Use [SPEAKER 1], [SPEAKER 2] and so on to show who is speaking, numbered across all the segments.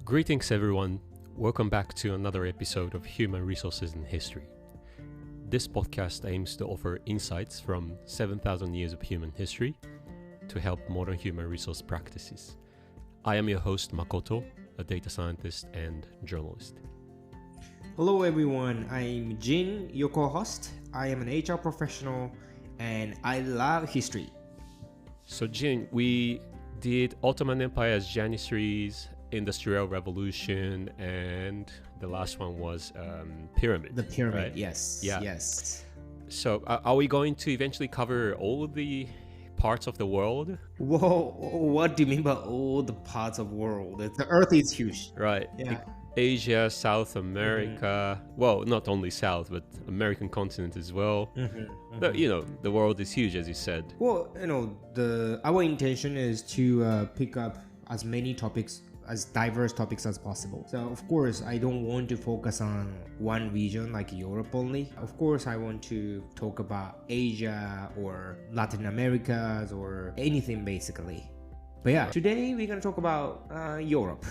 [SPEAKER 1] Greetings everyone, welcome back to another episode of Human Resources in History. This podcast aims to offer insights from 7,000 years of human history to help modern human resource practices. I am your host Makoto, a data scientist and journalist.
[SPEAKER 2] Hello everyone, I'm Jin, your co-host. I am an HR professional and I love history.
[SPEAKER 1] So Jin, we did Ottoman Empire's Janissaries, Industrial Revolution, and the last one was Pyramid.
[SPEAKER 2] The pyramid,
[SPEAKER 1] right?
[SPEAKER 2] yes.
[SPEAKER 1] Yeah.
[SPEAKER 2] Yes.
[SPEAKER 1] So are we going to eventually cover all of the parts of the world?
[SPEAKER 2] Whoa, what do you mean by all the parts of the world? The earth is huge.
[SPEAKER 1] Right.
[SPEAKER 2] Yeah.
[SPEAKER 1] Asia, South America, well, not only South, but American continent as well. The world is huge, as you said.
[SPEAKER 2] Well, our intention is to pick up as many topics, as diverse topics as possible. So of course, I don't want to focus on one region like Europe only. Of course, I want to talk about Asia or Latin America or anything basically. But yeah, today we're gonna talk about Europe.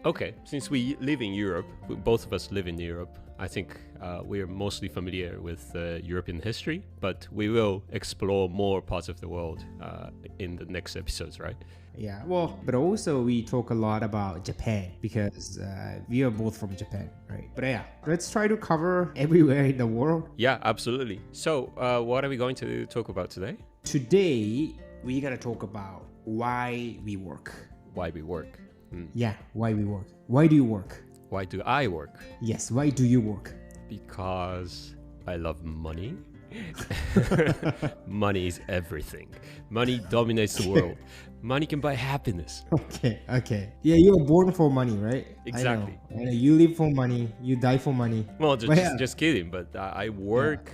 [SPEAKER 1] Okay, since we live in Europe, both of us live in Europe, I think we're mostly familiar with European history, but we will explore more parts of the world in the next episodes, right?
[SPEAKER 2] Yeah, well, but also we talk a lot about Japan because we are both from Japan, right? But yeah, let's try to cover everywhere in the world.
[SPEAKER 1] Yeah, absolutely. So what are we going to talk about today?
[SPEAKER 2] Today, we're going to talk about why we work.
[SPEAKER 1] Why we work.
[SPEAKER 2] Yeah, why we work. Why do you work?
[SPEAKER 1] Why do I work?
[SPEAKER 2] Yes, why do you work?
[SPEAKER 1] Because I love money. Money is everything. Money dominates the world. Money can buy happiness.
[SPEAKER 2] Okay. Yeah, you were born for money, right?
[SPEAKER 1] Exactly.
[SPEAKER 2] I know. You live for money. You die for money.
[SPEAKER 1] Well, just kidding. But I work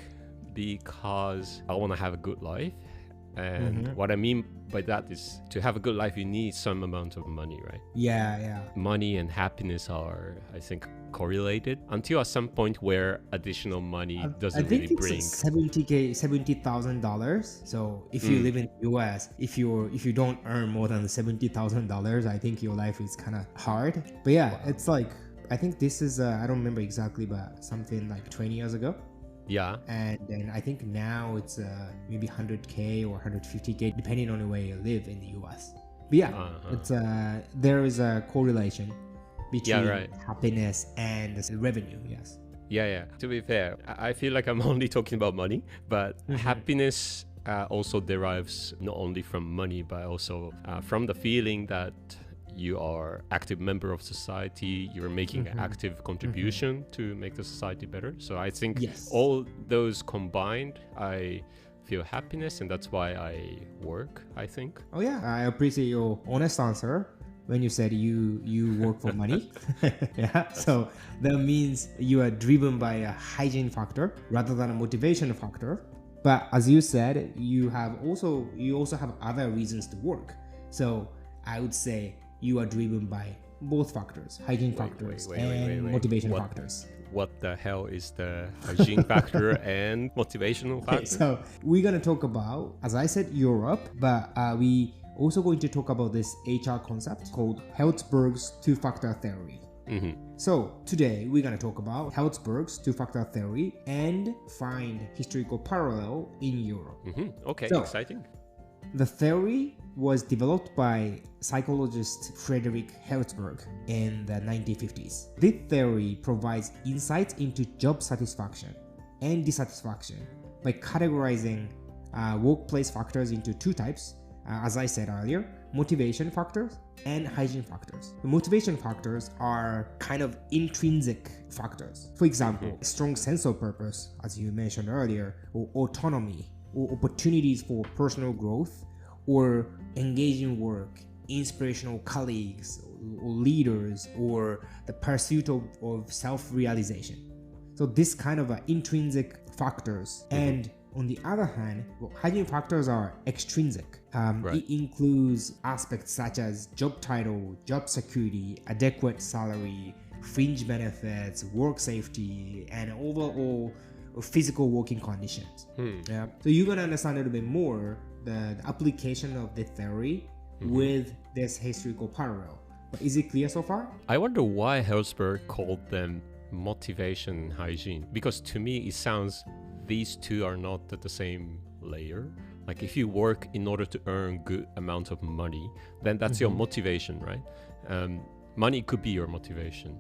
[SPEAKER 1] because I want to have a good life. And what I mean by that is to have a good life, you need some amount of money, right?
[SPEAKER 2] Yeah.
[SPEAKER 1] Money and happiness are, I think, correlated until at some point where additional money doesn't really bring.
[SPEAKER 2] $70,000. So if you live in the US, if you don't earn more than $70,000, I think your life is kind of hard. But yeah, It's like, I think this is, I don't remember exactly, but something like 20 years ago.
[SPEAKER 1] Yeah.
[SPEAKER 2] And then I think now it's maybe 100K or 150K, depending on where you live in the US. But yeah, it's there is a correlation between happiness and revenue, yes.
[SPEAKER 1] Yeah. To be fair, I feel like I'm only talking about money, but happiness also derives not only from money, but also from the feeling that you are active member of society, you're making an active contribution to make the society better. So I think all those combined, I feel happiness, and that's why I work, I think.
[SPEAKER 2] Oh yeah, I appreciate your honest answer when you said you work for money. Yeah, so that means you are driven by a hygiene factor rather than a motivation factor. But as you said, you also have other reasons to work. So I would say you are driven by both factors, hygiene factors and motivation factors.
[SPEAKER 1] What the hell is the hygiene factor and motivational factor?
[SPEAKER 2] Okay, so we're going to talk about, as I said, Europe, but we also going to talk about this HR concept called Herzberg's two-factor theory. So today we're going to talk about Herzberg's two-factor theory and find historical parallel in Europe.
[SPEAKER 1] Okay,
[SPEAKER 2] so,
[SPEAKER 1] exciting.
[SPEAKER 2] The theory was developed by psychologist Friedrich Herzberg in the 1950s. This theory provides insights into job satisfaction and dissatisfaction by categorizing workplace factors into two types, as I said earlier, motivation factors and hygiene factors. The motivation factors are kind of intrinsic factors. For example, a strong sense of purpose, as you mentioned earlier, or autonomy, or opportunities for personal growth, or engaging work, inspirational colleagues or leaders, or the pursuit of self-realization. So this kind of intrinsic factors. And on the other hand, hygiene factors are extrinsic. It includes aspects such as job title, job security, adequate salary, fringe benefits, work safety, and overall physical working conditions. Yeah. So you're gonna understand a little bit more the application of the theory with this historical parallel. But is it clear so far?
[SPEAKER 1] I wonder why Herzberg called them motivation and hygiene. Because to me, it sounds these two are not at the same layer. Like if you work in order to earn good amount of money, then that's your motivation, right? Money could be your motivation.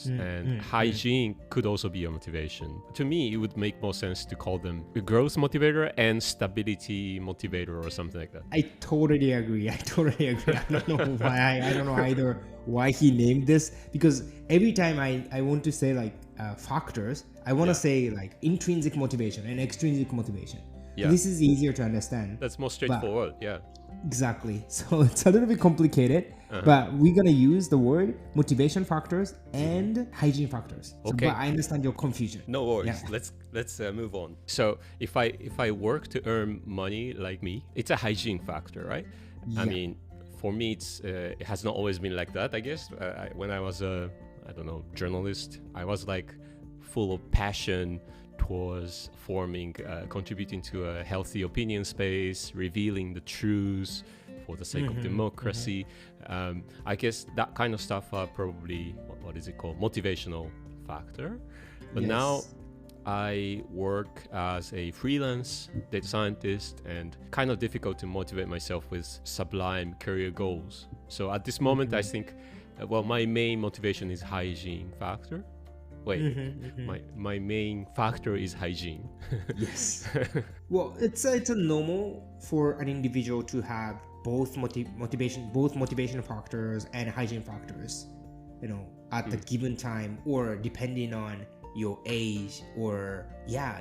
[SPEAKER 1] And hygiene could also be your motivation. To me, it would make more sense to call them a growth motivator and stability motivator or something like that.
[SPEAKER 2] I totally agree. I don't know why. I don't know either why he named this, because every time I want to say like factors, I want to say like intrinsic motivation and extrinsic motivation.
[SPEAKER 1] Yeah.
[SPEAKER 2] This is easier to understand.
[SPEAKER 1] That's more straightforward. Yeah.
[SPEAKER 2] Exactly. So it's a little bit complicated, but we're gonna use the word motivation factors and hygiene factors. So,
[SPEAKER 1] Okay.
[SPEAKER 2] but I understand your confusion.
[SPEAKER 1] No worries.
[SPEAKER 2] Yeah.
[SPEAKER 1] Let's move on. So if I work to earn money like me, it's a hygiene factor, right?
[SPEAKER 2] Yeah.
[SPEAKER 1] I mean, for me, it has not always been like that. I guess when I was a journalist, I was like full of passion towards contributing to a healthy opinion space, revealing the truths for the sake of democracy. I guess that kind of stuff are probably, what is it called? Motivational factor. But
[SPEAKER 2] Yes.
[SPEAKER 1] now I work as a freelance data scientist, and kind of difficult to motivate myself with sublime career goals. So at this moment, I think, my main motivation is hygiene factor. My main factor is hygiene.
[SPEAKER 2] Yes. Well, it's a normal for an individual to have both motivation factors and hygiene factors, at the given time, or depending on your age, or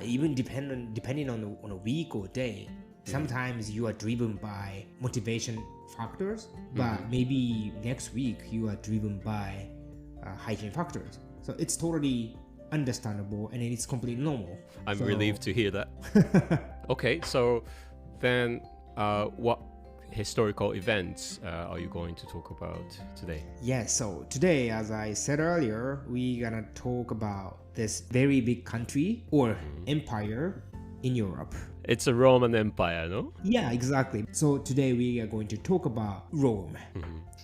[SPEAKER 2] even depending on a week or day. Sometimes you are driven by motivation factors, but maybe next week you are driven by hygiene factors. So it's totally understandable, and it's completely normal.
[SPEAKER 1] I'm relieved to hear that. Okay, so then what historical events are you going to talk about today?
[SPEAKER 2] Yes, so today, as I said earlier, we're gonna talk about this very big country or empire in Europe.
[SPEAKER 1] It's a Roman Empire, no?
[SPEAKER 2] Yeah, exactly. So today we are going to talk about Rome.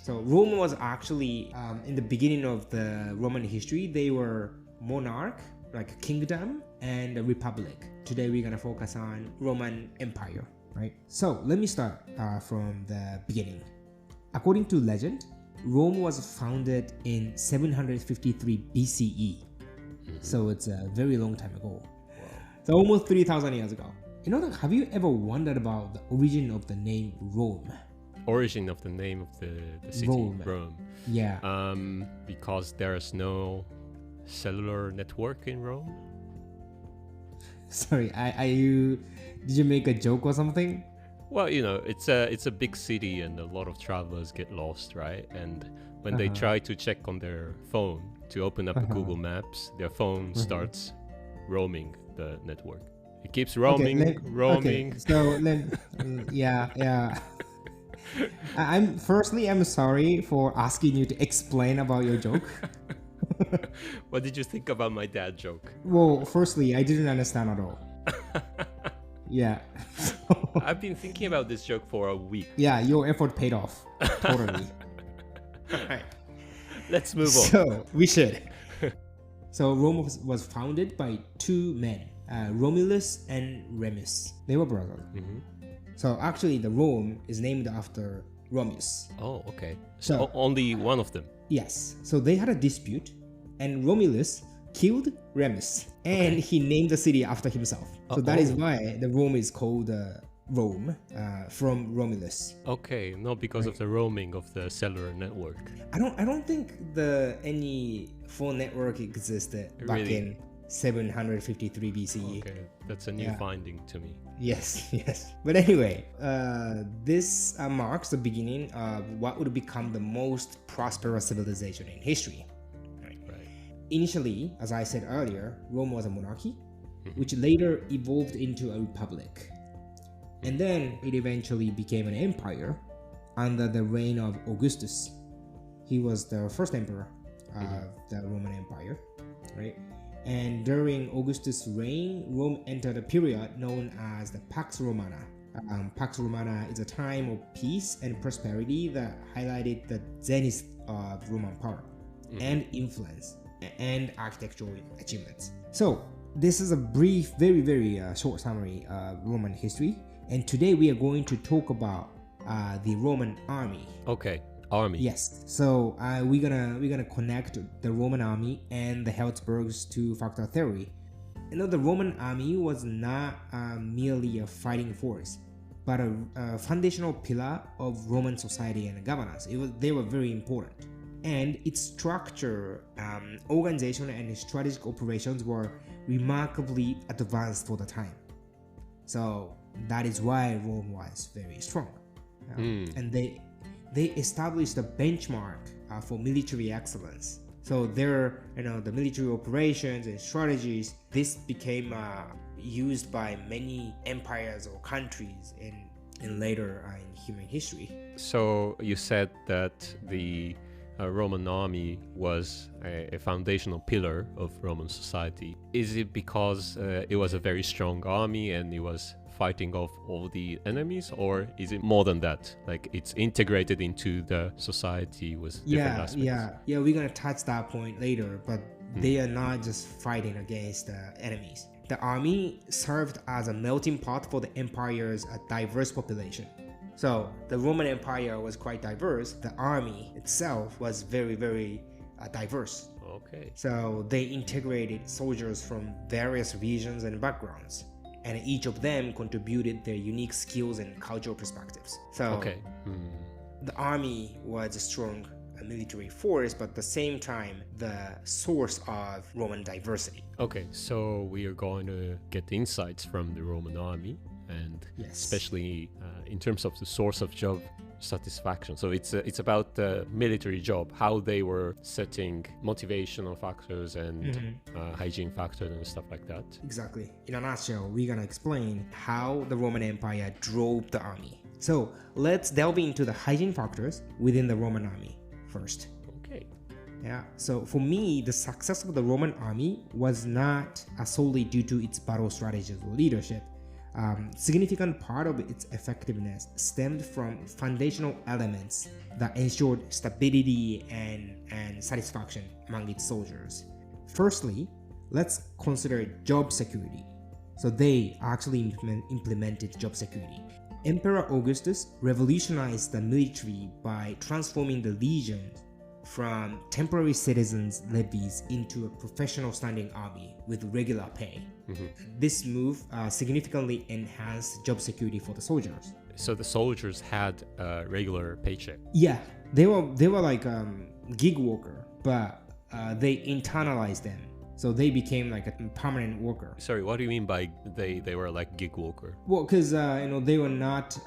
[SPEAKER 2] So Rome was actually, in the beginning of the Roman history, they were monarch, like a kingdom, and a republic. Today we're gonna focus on Roman Empire, right? So let me start from the beginning. According to legend, Rome was founded in 753 BCE. So it's a very long time ago. So almost 3,000 years ago. Have you ever wondered about the origin of the name Rome?
[SPEAKER 1] Origin of the name of the city, Rome.
[SPEAKER 2] Yeah.
[SPEAKER 1] Because there's no cellular network in Rome.
[SPEAKER 2] Sorry, did you make a joke or something?
[SPEAKER 1] Well, it's a big city, and a lot of travelers get lost, right? And when they try to check on their phone to open up Google Maps, their phone starts roaming the network. It keeps roaming.
[SPEAKER 2] Okay. So then, yeah. I'm sorry for asking you to explain about your joke.
[SPEAKER 1] What did you think about my dad joke?
[SPEAKER 2] Well, firstly, I didn't understand at all. Yeah.
[SPEAKER 1] I've been thinking about this joke for a week.
[SPEAKER 2] Yeah, your effort paid off. Totally.
[SPEAKER 1] Alright. Let's move on.
[SPEAKER 2] So, we should. So, Rome was founded by two men, Romulus and Remus. They were brothers. So, actually, the Rome is named after Romulus.
[SPEAKER 1] Oh, okay. So only one of them?
[SPEAKER 2] Yes. So, they had a dispute, and Romulus killed Remus, and he named the city after himself. So that is why the Rome is called Rome, from Romulus.
[SPEAKER 1] Okay, not because of the roaming of the cellular network.
[SPEAKER 2] I don't think any phone network existed back in 753 BCE.
[SPEAKER 1] Okay, that's a new finding to me.
[SPEAKER 2] Yes. But anyway, this marks the beginning of what would become the most prosperous civilization in history. Initially, as I said earlier, Rome was a monarchy, which later evolved into a republic. And then it eventually became an empire under the reign of Augustus. He was the first emperor of the Roman Empire, right? And during Augustus' reign, Rome entered a period known as the Pax Romana, Pax Romana is a time of peace and prosperity that highlighted the zenith of Roman power and influence and architectural achievements. So this is a brief, very short summary of Roman history, and today we are going to talk about the Roman army.
[SPEAKER 1] Okay, army.
[SPEAKER 2] Yes. So we're gonna connect the Roman army and the Herzberg's two-factor theory. The Roman army was not merely a fighting force, but a foundational pillar of Roman society and governance. They were very important. And its structure, organization, and strategic operations were remarkably advanced for the time. So that is why Rome was very strong. And they established a benchmark for military excellence. So the military operations and strategies, this became used by many empires or countries in later in human history.
[SPEAKER 1] So you said that the Roman army was a foundational pillar of Roman society. Is it because it was a very strong army and it was fighting off all the enemies, or is it more than that? Like it's integrated into the society with different aspects?
[SPEAKER 2] Yeah, we're gonna touch that point later, but they are not just fighting against the enemies. The army served as a melting pot for the empire's diverse population. So the Roman Empire was quite diverse. The army itself was very diverse.
[SPEAKER 1] Okay.
[SPEAKER 2] So they integrated soldiers from various regions and backgrounds, and each of them contributed their unique skills and cultural perspectives. So the army was a strong military force, but at the same time, the source of Roman diversity.
[SPEAKER 1] Okay, so we are going to get insights from the Roman army, and especially in terms of the source of job satisfaction. So it's about the military job, how they were setting motivational factors and hygiene factors and stuff like that.
[SPEAKER 2] Exactly. In a nutshell, we're gonna explain how the Roman Empire drove the army. So let's delve into the hygiene factors within the Roman army first.
[SPEAKER 1] Okay.
[SPEAKER 2] Yeah. So for me, the success of the Roman army was not solely due to its battle strategies or leadership. Significant part of its effectiveness stemmed from foundational elements that ensured stability and satisfaction among its soldiers. Firstly, let's consider job security. So they actually implemented job security. Emperor Augustus revolutionized the military by transforming the legions from temporary citizens' levies into a professional standing army with regular pay. This move significantly enhanced job security for the soldiers.
[SPEAKER 1] So the soldiers had a regular paycheck.
[SPEAKER 2] Yeah, they were like gig worker, but they internalized them. So they became like a permanent worker.
[SPEAKER 1] Sorry, what do you mean by they were like gig worker?
[SPEAKER 2] Well, because they were not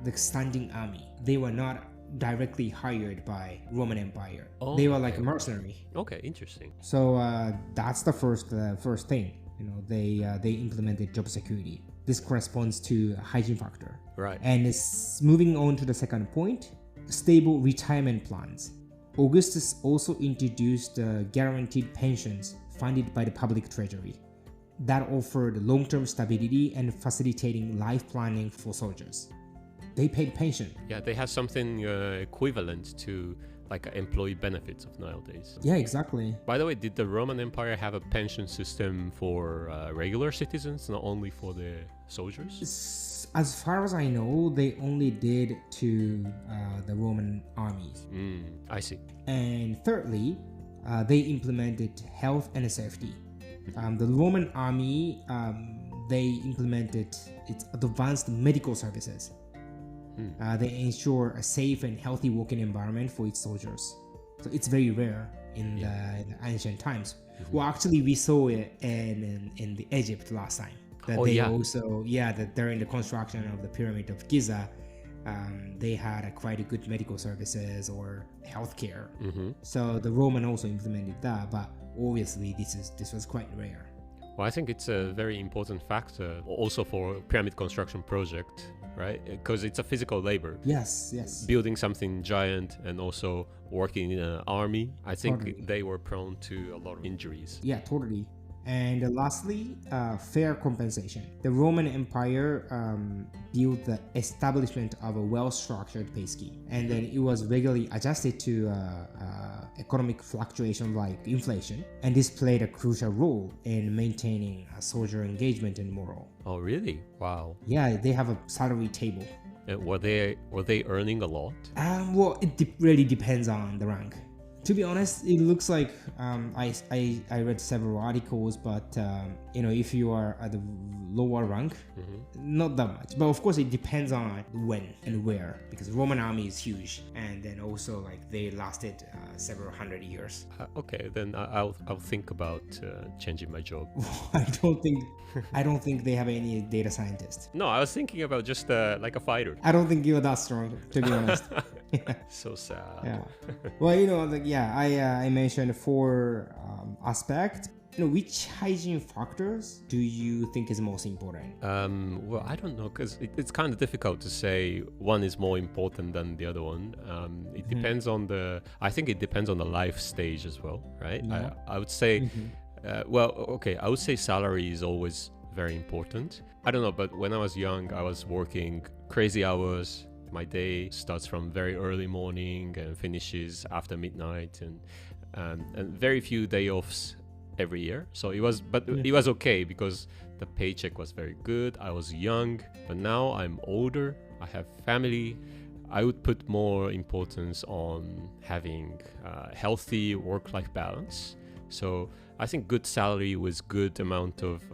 [SPEAKER 2] the standing army. They were not directly hired by Roman Empire. They were like a mercenary.
[SPEAKER 1] Okay, interesting.
[SPEAKER 2] So that's the first thing. They implemented job security. This corresponds to a hygiene factor.
[SPEAKER 1] Right.
[SPEAKER 2] And it's moving on to the second point, stable retirement plans. Augustus also introduced guaranteed pensions funded by the public treasury that offered long-term stability and facilitating life planning for soldiers. They paid pension.
[SPEAKER 1] Yeah, they have something equivalent to like employee benefits of nowadays.
[SPEAKER 2] Yeah, exactly.
[SPEAKER 1] By the way, did the Roman Empire have a pension system for regular citizens, not only for the soldiers?
[SPEAKER 2] As far as I know, they only did to the Roman armies.
[SPEAKER 1] I see.
[SPEAKER 2] And thirdly, they implemented health and safety. The Roman army, they implemented its advanced medical services. They ensure a safe and healthy working environment for its soldiers. So it's very rare in the ancient times. Well, actually, we saw it in the Egypt last time. That that during the construction of the Pyramid of Giza, they had quite good medical services or healthcare. So the Roman also implemented that, but obviously this was quite rare.
[SPEAKER 1] Well, I think it's a very important factor also for pyramid construction project, right? Because it's a physical labor.
[SPEAKER 2] Yes.
[SPEAKER 1] Building something giant and also working in an army. I think they were prone to a lot of injuries.
[SPEAKER 2] Yeah, totally. And lastly, fair compensation. The Roman Empire built the establishment of a well-structured pay scheme, and then it was regularly adjusted to economic fluctuation like inflation, and this played a crucial role in maintaining soldier engagement and morale.
[SPEAKER 1] Oh, really? Wow.
[SPEAKER 2] Yeah, they have a salary table.
[SPEAKER 1] Were they earning a lot?
[SPEAKER 2] Well, it really depends on the rank. To be honest, it looks like I read several articles, but if you are at the lower rank, not that much. But of course, it depends on when and where, because Roman army is huge, and then also like they lasted several hundred years.
[SPEAKER 1] Okay, then I'll think about changing my job.
[SPEAKER 2] I don't think they have any data scientists.
[SPEAKER 1] No, I was thinking about just like a fighter.
[SPEAKER 2] I don't think you're that strong, to be honest.
[SPEAKER 1] So sad.
[SPEAKER 2] Yeah. Well, I mentioned four aspects. Which hygiene factors do you think is most important?
[SPEAKER 1] Well, I don't know, because it's kind of difficult to say one is more important than the other one. It depends on I think it depends on the life stage as well, right?
[SPEAKER 2] Yeah.
[SPEAKER 1] I would say, I would say salary is always very important. I don't know, but when I was young, I was working crazy hours. My day starts from very early morning and finishes after midnight, and very few day offs every year. So it was okay because the paycheck was very good. I was young, but now I'm older. I have family. I would put more importance on having healthy work-life balance. So I think good salary with good amount of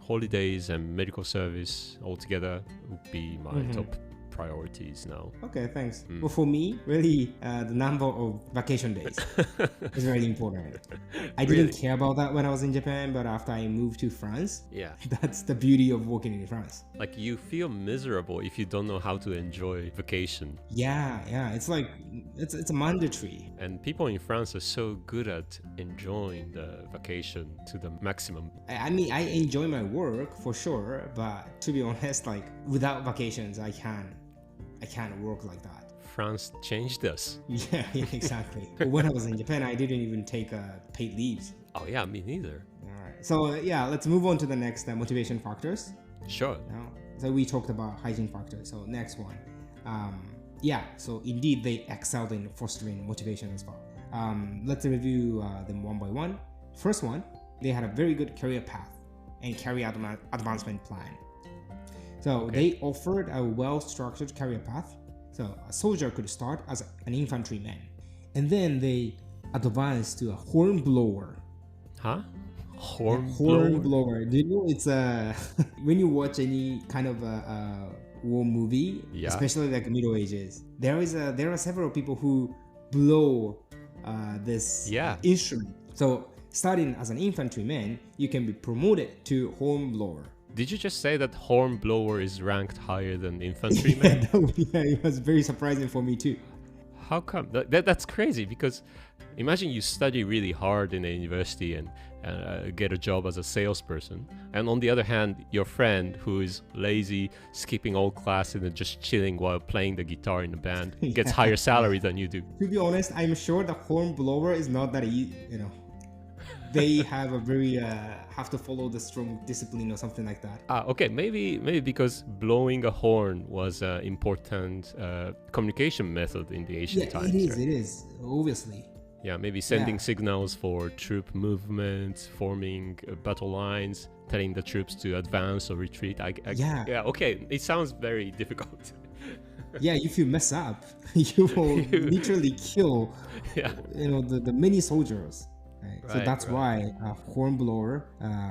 [SPEAKER 1] holidays and medical service altogether would be my top priorities now.
[SPEAKER 2] Okay, thanks. Well, for me, really, the number of vacation days is very important. I didn't care about that when I was in Japan, but after I moved to France, that's the beauty of working in France.
[SPEAKER 1] Like, you feel miserable if you don't know how to enjoy vacation.
[SPEAKER 2] Yeah, it's like it's mandatory.
[SPEAKER 1] And people in France are so good at enjoying the vacation to the maximum.
[SPEAKER 2] I mean, I enjoy my work for sure, but to be honest, like without vacations, I can't work like that.
[SPEAKER 1] France changed us.
[SPEAKER 2] Yeah, exactly. When I was in Japan, I didn't even take paid leaves.
[SPEAKER 1] Oh yeah, me neither.
[SPEAKER 2] All right. So let's move on to the next motivation factors.
[SPEAKER 1] Sure.
[SPEAKER 2] So we talked about hygiene factors. So next one. So indeed they excelled in fostering motivation as well. Let's review them one by one. First one, they had a very good career path and career advancement plan. So they offered a well-structured career path. So a soldier could start as an infantryman, and then they advanced to a horn blower.
[SPEAKER 1] Huh?
[SPEAKER 2] Horn blower. Do you know it's when you watch any kind of a war movie, especially like Middle Ages, there are several people who blow this instrument. So starting as an infantryman, you can be promoted to horn blower.
[SPEAKER 1] Did you just say that horn blower is ranked higher than infantryman?
[SPEAKER 2] It was very surprising for me too.
[SPEAKER 1] How come? That's crazy, because imagine you study really hard in a university and get a job as a salesperson, and on the other hand, your friend who is lazy, skipping all classes and just chilling while playing the guitar in the band gets higher salary than you do.
[SPEAKER 2] To be honest, I'm sure the horn blower is not that easy, They have a very have to follow the strong discipline or something like that.
[SPEAKER 1] Okay, maybe because blowing a horn was an important communication method in the ancient times.
[SPEAKER 2] It is, obviously.
[SPEAKER 1] Yeah, maybe sending signals for troop movements, forming battle lines, telling the troops to advance or retreat. Okay, it sounds very difficult.
[SPEAKER 2] If you mess up, you will literally kill the many soldiers. Right. So that's why a hornblower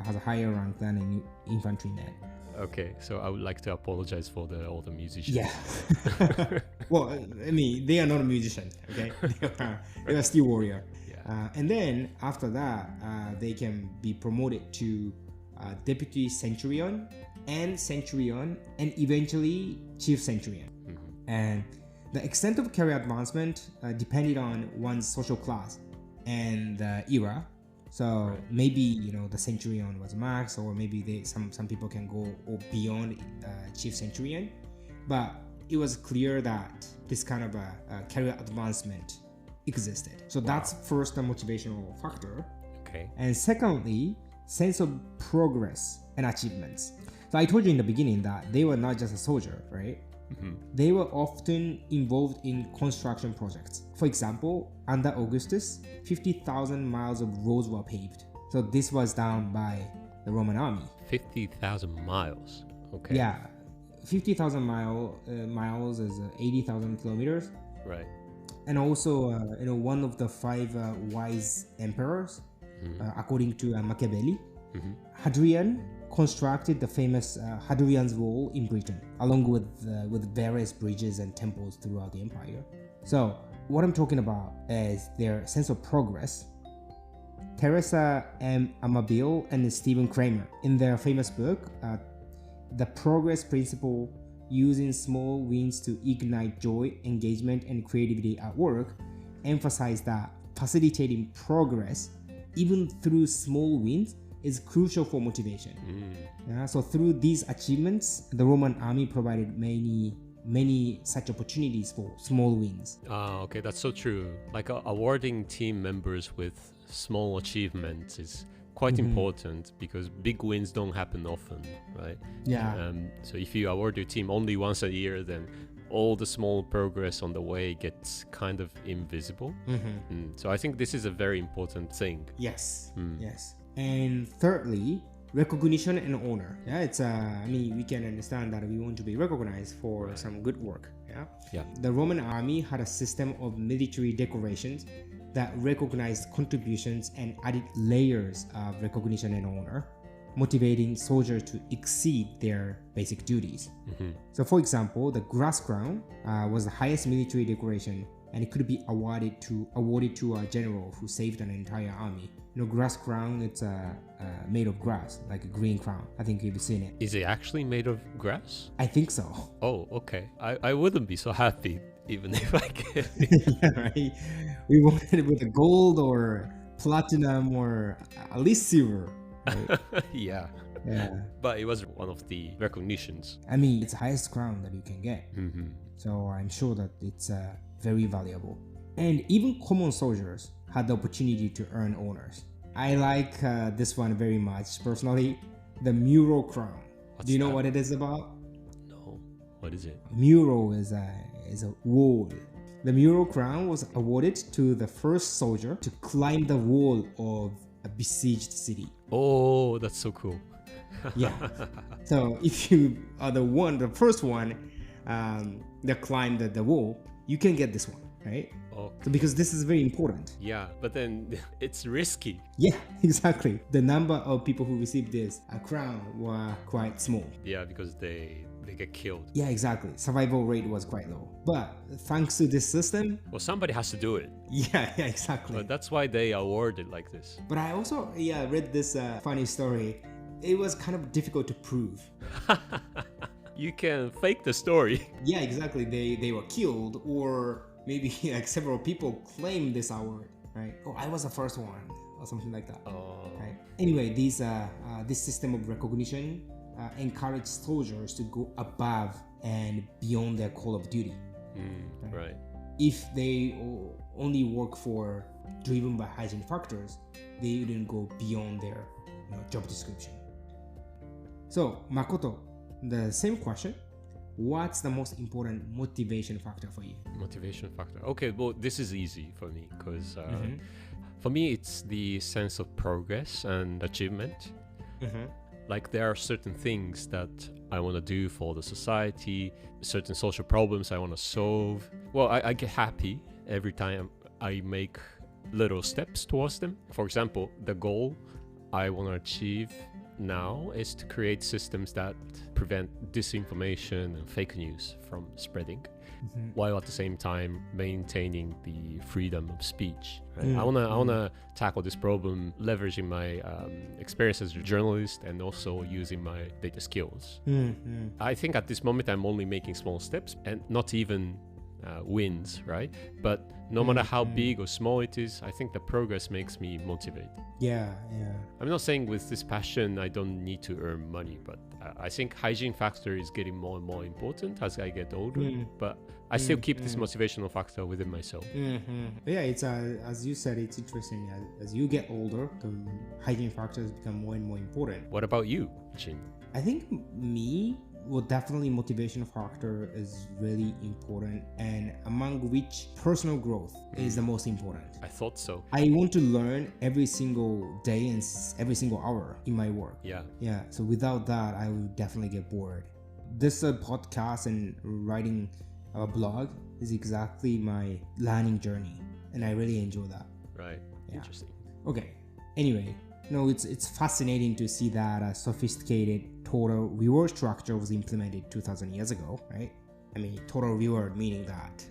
[SPEAKER 2] has a higher rank than an infantryman.
[SPEAKER 1] Okay, so I would like to apologize for all the musicians.
[SPEAKER 2] Yeah. Well, I mean, they are not a musician, okay? They are steel warrior. Yeah. And then after that, they can be promoted to deputy centurion, and eventually chief centurion. And the extent of career advancement depended on one's social class and the era. So maybe the centurion was max, or maybe some people can go beyond chief centurion, but it was clear that this kind of a career advancement existed. So that's first a motivational factor.
[SPEAKER 1] Okay.
[SPEAKER 2] And secondly, sense of progress and achievements. So I told you in the beginning that they were not just a soldier, right? They were often involved in construction projects. For example, under Augustus, 50,000 miles of roads were paved. So this was done by the Roman army.
[SPEAKER 1] 50,000 miles. Okay.
[SPEAKER 2] Yeah, 50,000 miles is 80,000 kilometers.
[SPEAKER 1] Right.
[SPEAKER 2] And also, one of the five wise emperors, according to Machiavelli, Hadrian constructed the famous Hadrian's Wall in Britain, along with various bridges and temples throughout the empire. So, what I'm talking about is their sense of progress. Teresa M. Amabile and Stephen Kramer, in their famous book, The Progress Principle, using small wins to ignite joy, engagement, and creativity at work, emphasize that facilitating progress, even through small wins, is crucial for motivation. Yeah, so through these achievements, the Roman army provided many such opportunities for small wins.
[SPEAKER 1] Okay, that's so true. Like awarding team members with small achievements is quite important because big wins don't happen often, right?
[SPEAKER 2] Yeah.
[SPEAKER 1] So if you award your team only once a year, then all the small progress on the way gets kind of invisible. So I think this is a very important thing.
[SPEAKER 2] Yes. Yes. And thirdly, recognition and honor. Yeah, it's we can understand that we want to be recognized for some good work. Yeah. The Roman army had a system of military decorations that recognized contributions and added layers of recognition and honor, motivating soldiers to exceed their basic duties. So, for example, the grass crown was the highest military decoration, and it could be awarded to a general who saved an entire army. Grass crown, it's made of grass, like a green crown. I think you've seen it.
[SPEAKER 1] Is it actually made of grass?
[SPEAKER 2] I think so.
[SPEAKER 1] Oh, okay. I wouldn't be so happy even if I could.
[SPEAKER 2] Yeah, right? We wanted it with a gold or platinum or at least silver. Right?
[SPEAKER 1] Yeah. But it was one of the recognitions.
[SPEAKER 2] It's the highest crown that you can get. So I'm sure that it's very valuable. And even common soldiers had the opportunity to earn honors. I like this one very much personally, the mural crown. Do you know what it is about?
[SPEAKER 1] No. What is it?
[SPEAKER 2] Mural is a wall. The mural crown was awarded to the first soldier to climb the wall of a besieged city.
[SPEAKER 1] Oh, that's so cool.
[SPEAKER 2] Yeah. So if you are the first one that climbed the wall, you can get this one, right?
[SPEAKER 1] Okay.
[SPEAKER 2] So because this is very important.
[SPEAKER 1] Yeah, but then it's risky.
[SPEAKER 2] Yeah, exactly. The number of people who received this crown were quite small.
[SPEAKER 1] Yeah, because they get killed.
[SPEAKER 2] Yeah, exactly. Survival rate was quite low. But thanks to this system...
[SPEAKER 1] Well, somebody has to do it.
[SPEAKER 2] Yeah, exactly.
[SPEAKER 1] But that's why they award it like this.
[SPEAKER 2] But I also read this funny story. It was kind of difficult to prove.
[SPEAKER 1] You can fake the story.
[SPEAKER 2] Yeah, exactly. They were killed, or maybe like several people claim this award, right? Oh, I was the first one, or something like that.
[SPEAKER 1] Oh.
[SPEAKER 2] Right. Anyway, this system of recognition encouraged soldiers to go above and beyond their call of duty.
[SPEAKER 1] Right.
[SPEAKER 2] If they only work driven by hygiene factors, they wouldn't go beyond their job description. So, Makoto, the same question. What's the most important motivation factor for you?
[SPEAKER 1] Motivation factor. Okay, well, this is easy for me because for me, it's the sense of progress and achievement. Like there are certain things that I want to do for the society, certain social problems I want to solve. Well, I get happy every time I make little steps towards them. For example, the goal I want to achieve now is to create systems that prevent disinformation and fake news from spreading, while at the same time maintaining the freedom of speech. Right? I wanna tackle this problem leveraging my experience as a journalist and also using my data skills. I think at this moment I'm only making small steps and not even wins, right? But no matter how big or small it is, I think the progress makes me motivate.
[SPEAKER 2] Yeah.
[SPEAKER 1] I'm not saying with this passion I don't need to earn money, but I think hygiene factor is getting more and more important as I get older. But I still keep this motivational factor within myself.
[SPEAKER 2] Yeah, it's as you said, it's interesting. As you get older, the hygiene factors become more and more important.
[SPEAKER 1] What about you, Jin?
[SPEAKER 2] I think definitely motivational factor is really important, and among which personal growth is the most important.
[SPEAKER 1] I thought so.
[SPEAKER 2] I want to learn every single day and every single hour in my work. Yeah. So without that, I would definitely get bored. This podcast and writing a blog is exactly my learning journey, and I really enjoy that.
[SPEAKER 1] Right. Yeah. Interesting.
[SPEAKER 2] Okay. Anyway, it's fascinating to see that a sophisticated total reward structure was implemented 2000 years ago, right? I mean, total reward meaning that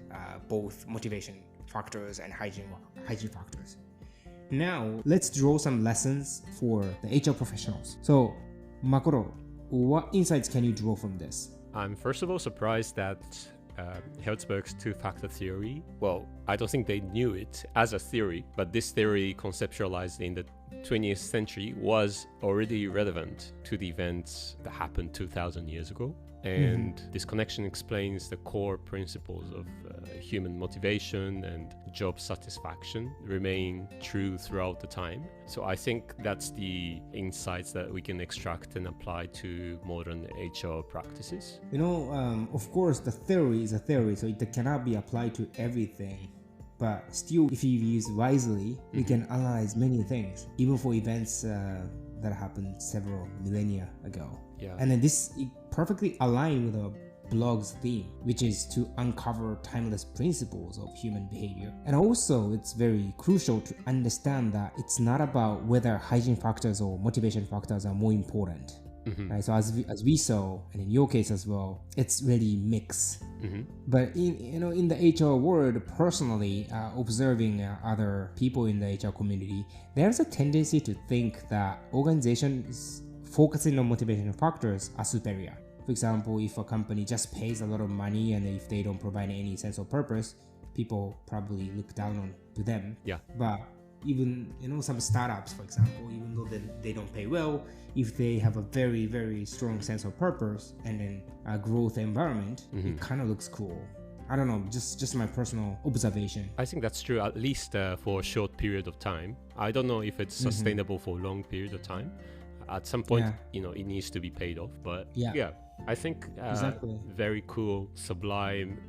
[SPEAKER 2] both motivation factors and hygiene factors. Now, let's draw some lessons for the HR professionals. So, Makoto, what insights can you draw from this?
[SPEAKER 1] I'm first of all surprised that Herzberg's two-factor theory, well, I don't think they knew it as a theory, but this theory conceptualized in the 20th century was already relevant to the events that happened 2000 years ago. And this connection explains the core principles of human motivation and job satisfaction remain true throughout the time. So I think that's the insights that we can extract and apply to modern HR practices.
[SPEAKER 2] Of course, the theory is a theory, so it cannot be applied to everything. But still, if you use wisely, we can analyze many things, even for events that happened several millennia ago.
[SPEAKER 1] Yeah.
[SPEAKER 2] And then this perfectly aligns with the blog's theme, which is to uncover timeless principles of human behavior. And also, it's very crucial to understand that it's not about whether hygiene factors or motivation factors are more important. Right? So as we saw, and in your case as well, it's really mixed. But in the HR world, personally, observing other people in the HR community, there's a tendency to think that organizations focusing on motivational factors are superior. For example, if a company just pays a lot of money and if they don't provide any sense of purpose, people probably look down on to them.
[SPEAKER 1] Yeah.
[SPEAKER 2] But even some startups, for example, even though they don't pay well, if they have a very, very strong sense of purpose and then a growth environment, it kind of looks cool. I don't know, just my personal observation.
[SPEAKER 1] I think that's true, at least for a short period of time. I don't know if it's sustainable for a long period of time. At some point, it needs to be paid off. But yeah I think
[SPEAKER 2] Exactly.
[SPEAKER 1] very cool, sublime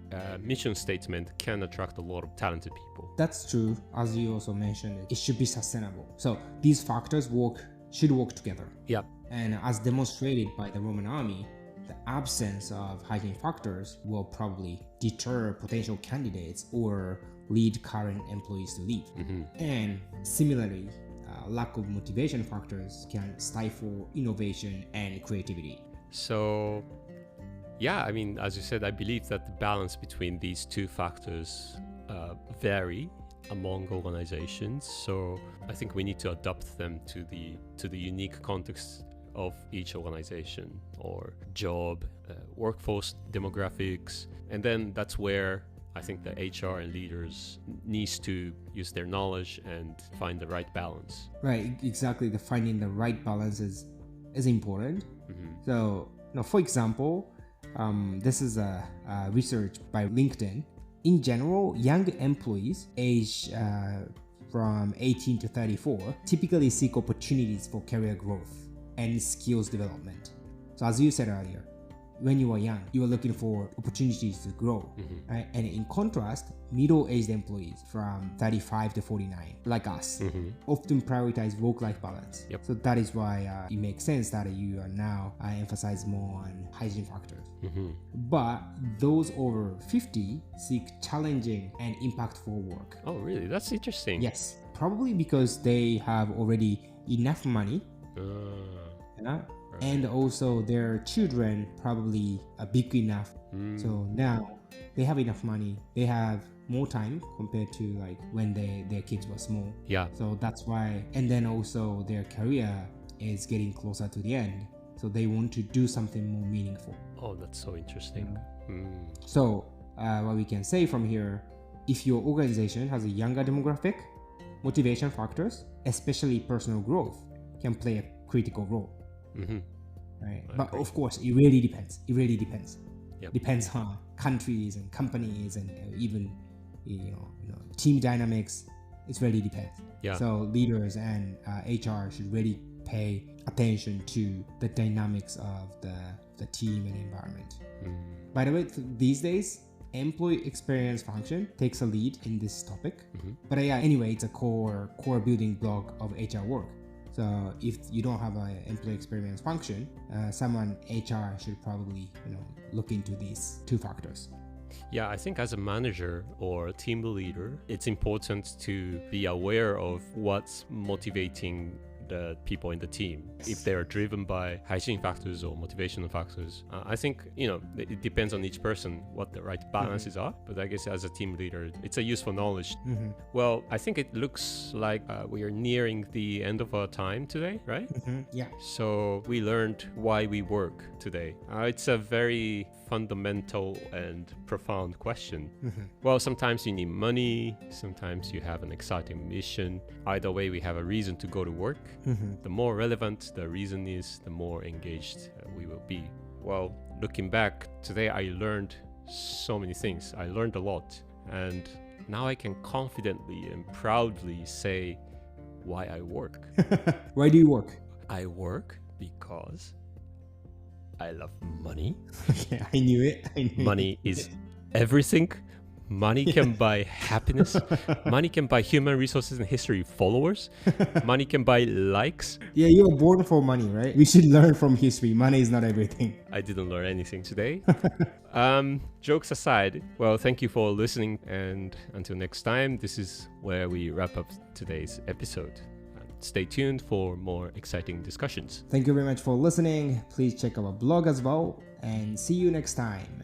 [SPEAKER 1] mission statement can attract a lot of talented people.
[SPEAKER 2] That's true. As you also mentioned, it should be sustainable. So these factors should work together.
[SPEAKER 1] Yep.
[SPEAKER 2] And as demonstrated by the Roman army, the absence of hygiene factors will probably deter potential candidates or lead current employees to leave. And similarly, lack of motivation factors can stifle innovation and creativity.
[SPEAKER 1] So, yeah, I mean, as you said, I believe that the balance between these two factors vary among organizations. So I think we need to adapt them to the unique context of each organization or job, workforce demographics. And then that's where I think the HR and leaders needs to use their knowledge and find the right balance.
[SPEAKER 2] Right, exactly. Finding the right balance is important. So, for example, this is a research by LinkedIn. In general, young employees aged from 18 to 34 typically seek opportunities for career growth and skills development. So as you said earlier, when you are young, you are looking for opportunities to grow. Right? And in contrast, middle-aged employees from 35 to 49, like us, often prioritize work-life balance.
[SPEAKER 1] Yep.
[SPEAKER 2] So that is why it makes sense that you are now emphasize more on hygiene factors. But those over 50 seek challenging and impactful work.
[SPEAKER 1] Oh, really? That's interesting.
[SPEAKER 2] Yes, probably because they have already enough money. And also their children probably are big enough. So now they have enough money. They have more time compared to like when their kids were small.
[SPEAKER 1] Yeah.
[SPEAKER 2] So that's why. And then also their career is getting closer to the end. So they want to do something more meaningful.
[SPEAKER 1] Oh, that's so interesting.
[SPEAKER 2] So what we can say from here, if your organization has a younger demographic, motivation factors, especially personal growth, can play a critical role. Right? But of course, it really depends.
[SPEAKER 1] Yep.
[SPEAKER 2] Depends on countries and companies and even team dynamics. It really depends.
[SPEAKER 1] Yeah.
[SPEAKER 2] So leaders and HR should really pay attention to the dynamics of the team and environment. By the way, these days, employee experience function takes a lead in this topic. But anyway, it's a core building block of HR work. So if you don't have an employee experience function, someone HR should probably look into these two factors.
[SPEAKER 1] Yeah, I think as a manager or a team leader, it's important to be aware of what's motivating the people in the team. If they're driven by hygiene factors or motivational factors, I think it depends on each person what the right balances are. But I guess as a team leader, it's a useful knowledge. Well, I think it looks like we are nearing the end of our time today, right?
[SPEAKER 2] Yeah.
[SPEAKER 1] So we learned why we work today. It's a very fundamental and profound question. Well, sometimes you need money, sometimes you have an exciting mission. Either way, we have a reason to go to work. The more relevant the reason is, the more engaged we will be. Well, looking back, today I learned so many things. I learned a lot. And now I can confidently and proudly say why I work.
[SPEAKER 2] Why do you work?
[SPEAKER 1] I work because I love money.
[SPEAKER 2] Yeah, I knew it.
[SPEAKER 1] Money is everything. Money can buy happiness. Money can buy human resources and history followers. Money can buy likes.
[SPEAKER 2] Yeah, you were born for money, right? We should learn from history. Money is not everything.
[SPEAKER 1] I didn't learn anything today. Jokes aside, well, thank you for listening. And until next time, this is where we wrap up today's episode. Stay tuned for more exciting discussions.
[SPEAKER 2] Thank you very much for listening. Please check our blog as well. And see you next time.